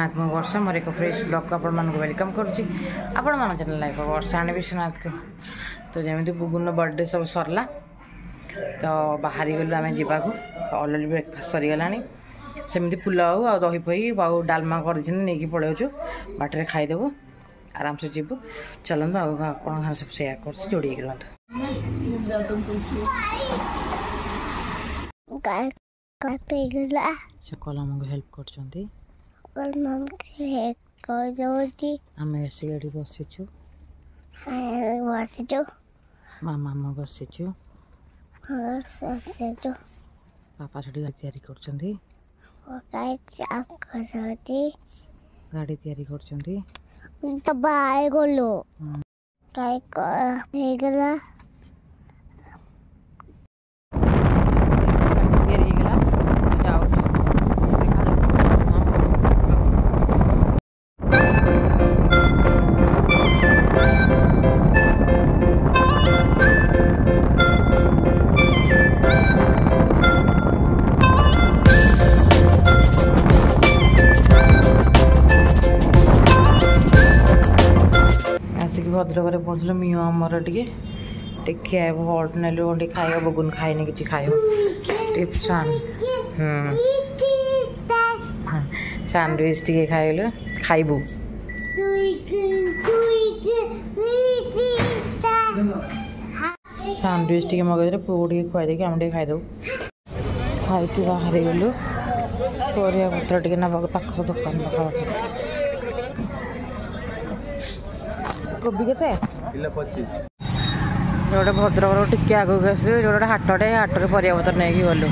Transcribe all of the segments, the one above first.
विश्वनाथ मु वर्षा मोर एक fresh blog को आपण मान वेलकम करुच्ची आपण मान चैनल लाइक वर्षा आने विश्वनाथ को। तो जमी बुगुन बर्थडे सब सरला तो बाहरी गलु आम जावाक अलरेडी ब्रेकफास्ट सरीगला सेमती पुलाव आ दही फही आ डालमा कर नहीं पलैचु बाटर खाईदेबू आराम से जीवु। चलते आप सब सेयार कर जोड़ी सकल आमको हेल्प कर बसीचु मामा बसीचु पापा से तैयारी कर गाड़ी तैयारी कर भद्रक पहुँचल मिओ आमर टे खाइब हल्ट ना खाइब बगुन खाइनि कि खाइब टिप्सन सैंडविच टे खाइल खाइबू सैंडविच टे मगेदे पुओ टे खुआई आम टे खाईदेव खाई बाहर गलु परिया पत्र टे ना पाख दुकान पाख कोबी के गोटे भद्रक टिके आगे आसलु जो हाटे हाटे परिया पतर नहीं गलु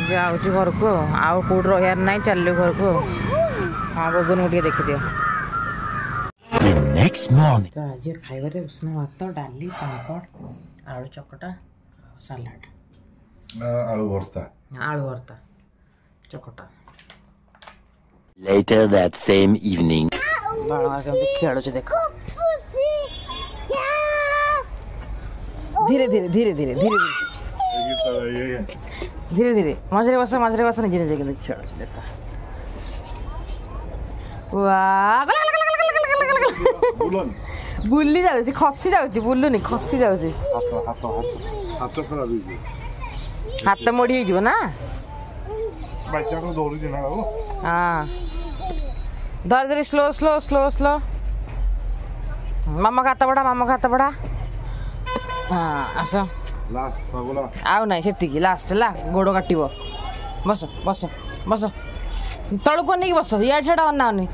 जाऊँ घर को आउ कौट रहार ना चलु घर को हाँ बगुन को देखी दियो। तो आज खाइबार उष्ण भात डाली पापड़ आलू चकटा सालाड आलू भर्ता चकटा। Later that same evening. खेल देख धीरे धीरे धीरे धीरे धीरे धीरे धीरे मझे बस निजे निजे खेल देख बुली जाऊँ खसी जाऊँ बुलुनी खसी जाऊँ हाथ मोड़ी हो ना हाँ धीरे धीरे स्लो स्लो स्लो स्लो मामा खाता बढ़ा हाँ आस आउ ना से लास्ट है गोड़ काट बस बस बस तलू को नहीं बस या छाड़ा अनावनी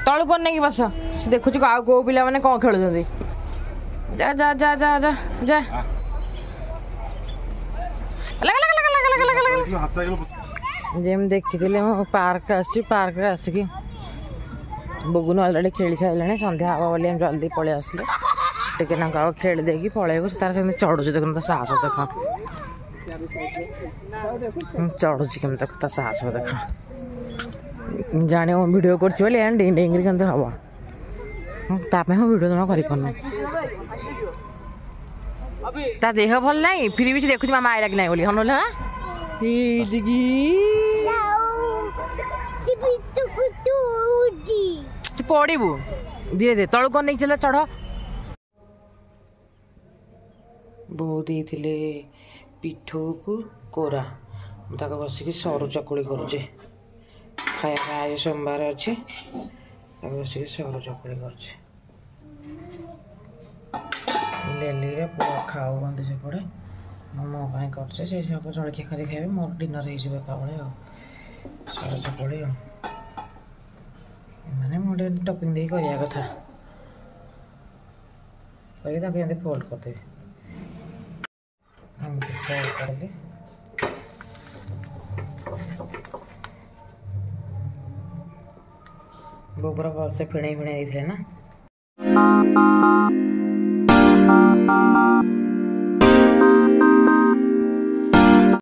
तलू को नहीं बस देखु आउ कौ पिला मैंने कौन खेल जा जा जा जा जा जा जमी देखी पार्क पार्क आसिक बगुन अलरेडी खेली सारे सन्ध्या हाँ बोली जल्दी पलि आसले टे ना खेल देकी पलैबू तार से चढ़ु देख साहस देख चढ़ु कमी देख साहस देख जाने भिडियो कर डेंग डेंग हम भिडियो जमा कर देह भल ना फिर भी देखुच मामा आइला कि ना बोली हम ना पड़ू धीरे धीरे तलू कौन नहीं चल चढ़ बहुत ही पिठू को कोरा बसिक सरू चकुड़ी करुचे खाया आज सोमवार अच्छे बसिक सरू चकुड़ी करुचे पूरा खाऊ बंद से पड़े मो करचे सब जलखिया खाली खाइबे मोर डिनर हो सरू चकुड़ी मैंने मोटे टपिंग दे करिया कथा करके फोल्ड करदे फोल्ड कर दे गोबर भल से फिणे फिणे ना।